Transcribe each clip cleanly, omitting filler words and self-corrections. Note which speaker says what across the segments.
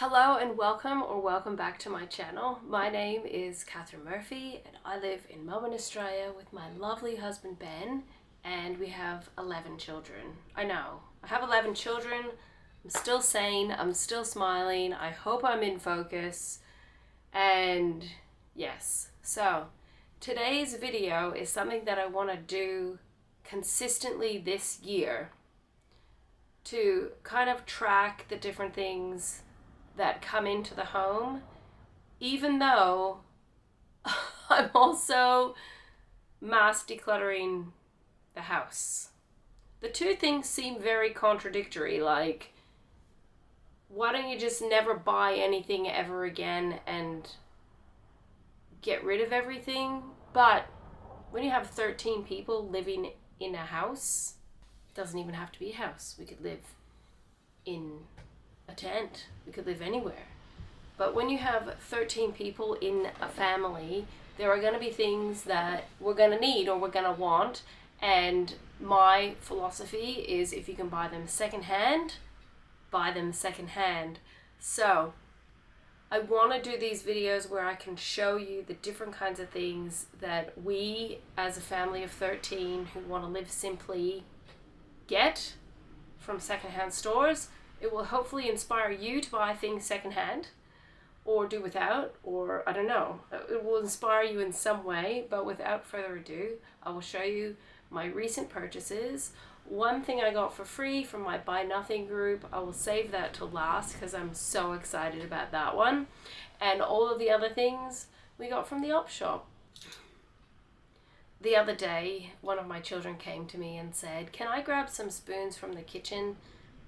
Speaker 1: Hello and welcome back to my channel. My name is Katherine Murphy and I live in Melbourne, Australia with my lovely husband Ben, and we have 11 children. I know, I have 11 children. I'm still sane, I'm still smiling, I hope I'm in focus, and yes. So today's video is something that I want to do consistently this year to kind of track the different things that come into the home, even though I'm also mass decluttering the house. The two things seem very contradictory. Like, why don't you just never buy anything ever again and get rid of everything? But when you have 13 people living in a house, it doesn't even have to be a house. We could live in a tent. We could live anywhere. But when you have 13 people in a family, there are going to be things that we're going to need or we're going to want. And my philosophy is, if you can buy them secondhand, buy them secondhand. So I want to do these videos where I can show you the different kinds of things that we as a family of 13 who want to live simply get from secondhand stores. It will hopefully inspire you to buy things secondhand or do without, or I don't know. It will inspire you in some way, but without further ado, I will show you my recent purchases. One thing I got for free from my Buy Nothing group, I will save that till last because I'm so excited about that one. And all of the other things we got from the op shop. The other day, one of my children came to me and said, "Can I grab some spoons from the kitchen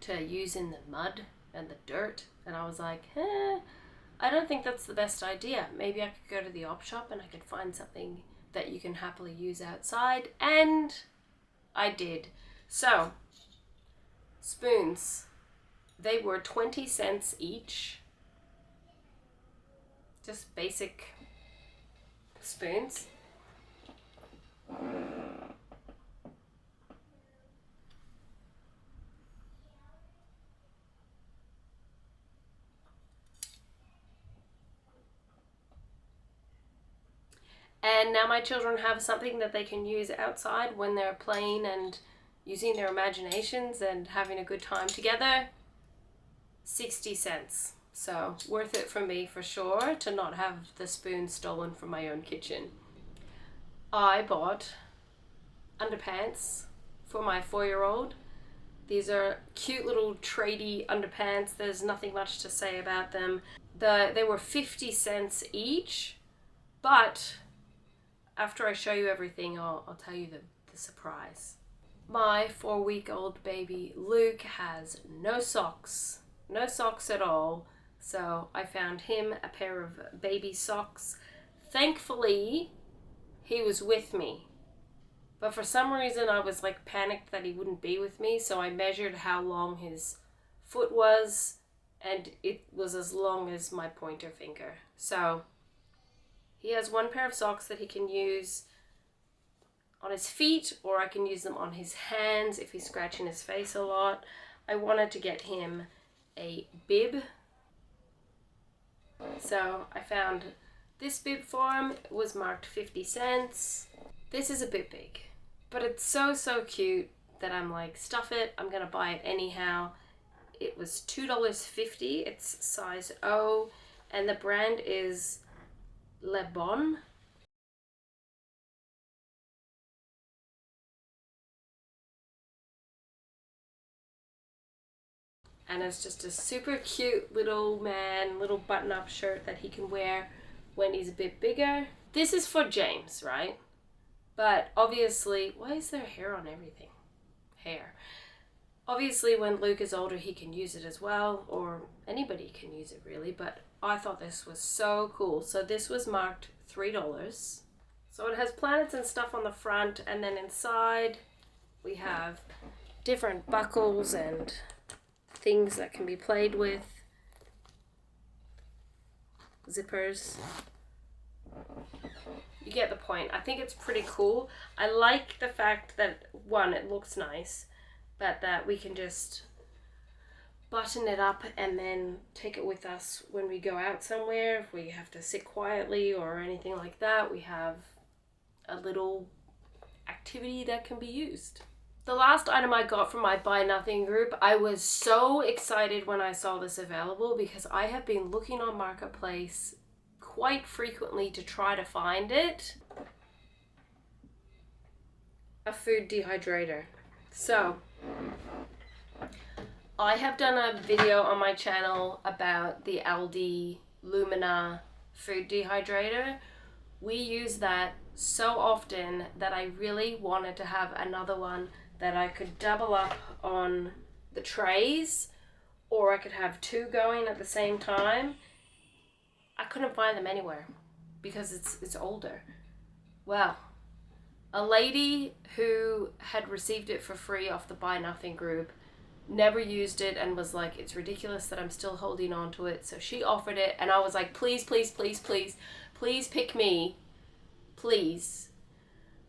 Speaker 1: to use in the mud and the dirt?" And I was like, I don't think that's the best idea. Maybe I could go to the op shop and I could find something that you can happily use outside. And I did. So, spoons. They were 20 cents each. Just basic spoons. And now my children have something that they can use outside when they're playing and using their imaginations and having a good time together. 60 cents. So worth it for me for sure to not have the spoon stolen from my own kitchen. I bought underpants for my 4-year-old. These are cute little tradie underpants. There's nothing much to say about them. They were 50 cents each, but after I show you everything, I'll tell you the surprise. My 4-week-old baby Luke has no socks at all. So I found him a pair of baby socks. Thankfully, he was with me. But for some reason, I was like panicked that he wouldn't be with me. So I measured how long his foot was, and it was as long as my pointer finger. So he has one pair of socks that he can use on his feet, or I can use them on his hands if he's scratching his face a lot. I wanted to get him a bib. So I found this bib for him. It was marked 50 cents. This is a bit big, but it's so cute that I'm like, stuff it, I'm gonna buy it anyhow. It was $2.50. It's size O, and the brand is Le Bon. And it's just a super cute little button-up shirt that he can wear when he's a bit bigger. This is for James, right? But obviously, why is there hair on everything? Hair. Obviously, when Luke is older, he can use it as well, or anybody can use it really, but I thought this was so cool. So this was marked $3. So it has planets and stuff on the front, and then inside we have different buckles and things that can be played with. Zippers. You get the point. I think it's pretty cool. I like the fact that, one, it looks nice, but that we can just button it up and then take it with us when we go out somewhere. If we have to sit quietly or anything like that, we have a little activity that can be used. The last item I got from my Buy Nothing group, I was so excited when I saw this available because I have been looking on Marketplace quite frequently to try to find it. A food dehydrator. So, I have done a video on my channel about the Aldi Lumina food dehydrator. We use that so often that I really wanted to have another one that I could double up on the trays, or I could have two going at the same time. I couldn't find them anywhere because it's older. Well, a lady who had received it for free off the Buy Nothing group never used it and was like, it's ridiculous that I'm still holding on to it. So she offered it and I was like, please, please, please, please, please pick me. Please.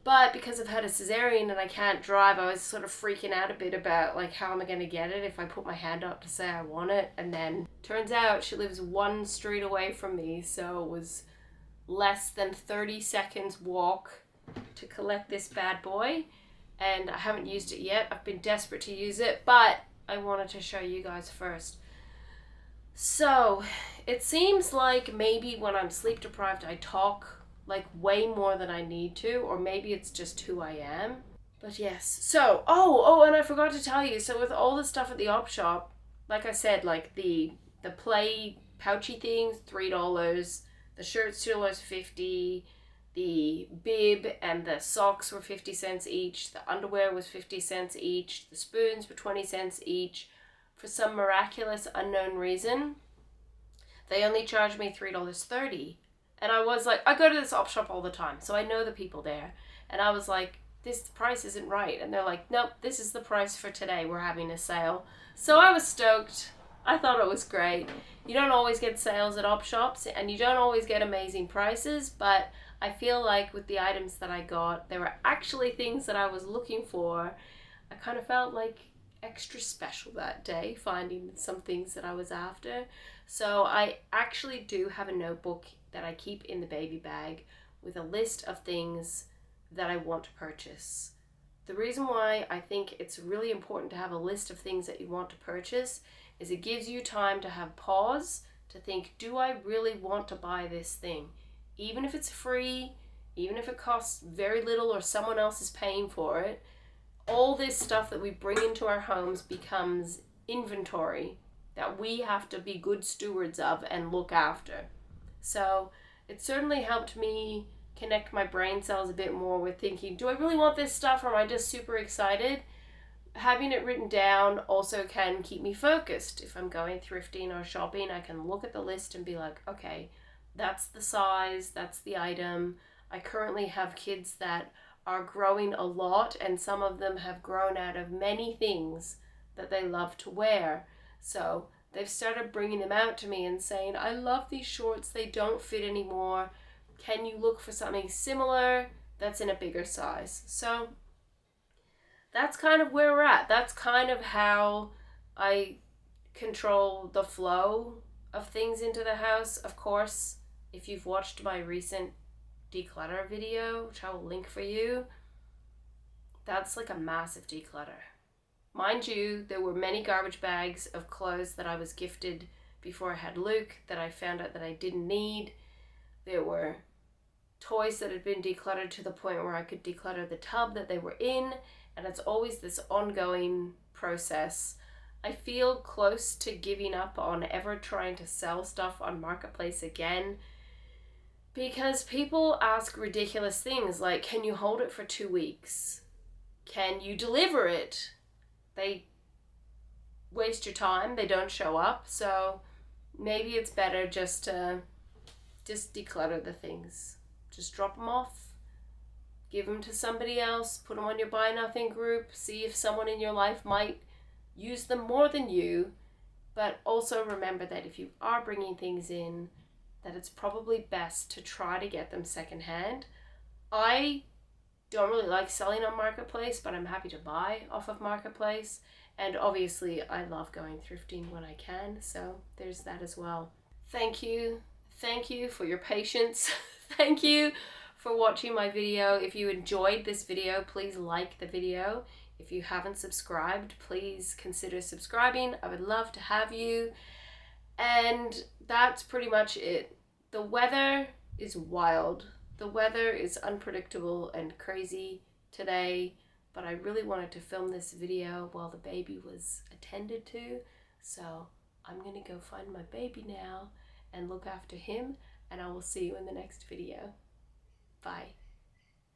Speaker 1: But because I've had a cesarean and I can't drive, I was sort of freaking out a bit about like how am I going to get it if I put my hand up to say I want it. And then turns out she lives one street away from me, so it was less than 30 seconds walk to collect this bad boy. And I haven't used it yet. I've been desperate to use it, but I wanted to show you guys first. So it seems like maybe when I'm sleep deprived I talk like way more than I need to, or maybe it's just who I am. But yes. So, and I forgot to tell you, so with all the stuff at the op shop, like I said, like the play pouchy things, $3, the shirts $2.50, the bib and the socks were 50 cents each, the underwear was 50 cents each, the spoons were 20 cents each. For some miraculous unknown reason, they only charged me $3.30. And I was like, I go to this op shop all the time, so I know the people there. And I was like, this price isn't right. And they're like, nope, this is the price for today. We're having a sale. So I was stoked. I thought it was great. You don't always get sales at op shops, and you don't always get amazing prices, but I feel like with the items that I got, they were actually things that I was looking for. I kind of felt like extra special that day, finding some things that I was after. So I actually do have a notebook that I keep in the baby bag with a list of things that I want to purchase. The reason why I think it's really important to have a list of things that you want to purchase is it gives you time to have pause, to think, do I really want to buy this thing? Even if it's free, even if it costs very little or someone else is paying for it, all this stuff that we bring into our homes becomes inventory that we have to be good stewards of and look after. So it certainly helped me connect my brain cells a bit more with thinking, do I really want this stuff or am I just super excited? Having it written down also can keep me focused. If I'm going thrifting or shopping, I can look at the list and be like, okay, that's the size, that's the item. I currently have kids that are growing a lot, and some of them have grown out of many things that they love to wear. So they've started bringing them out to me and saying, I love these shorts, they don't fit anymore. Can you look for something similar that's in a bigger size? So that's kind of where we're at. That's kind of how I control the flow of things into the house. Of course, if you've watched my recent declutter video, which I will link for you, that's like a massive declutter. Mind you, there were many garbage bags of clothes that I was gifted before I had Luke that I found out that I didn't need. There were toys that had been decluttered to the point where I could declutter the tub that they were in, and it's always this ongoing process. I feel close to giving up on ever trying to sell stuff on Marketplace again, because people ask ridiculous things like, can you hold it for 2 weeks? Can you deliver it? They waste your time, they don't show up, so maybe it's better just to declutter the things. Just drop them off, give them to somebody else, put them on your Buy Nothing group, see if someone in your life might use them more than you, but also remember that if you are bringing things in, that it's probably best to try to get them secondhand. I don't really like selling on Marketplace, but I'm happy to buy off of Marketplace. And obviously I love going thrifting when I can, so there's that as well. Thank you for your patience. Thank you for watching my video. If you enjoyed this video, please like the video. If you haven't subscribed, please consider subscribing. I would love to have you. And that's pretty much it. The weather is wild. The weather is unpredictable and crazy today, but I really wanted to film this video while the baby was attended to. So I'm gonna go find my baby now and look after him, and I will see you in the next video. Bye.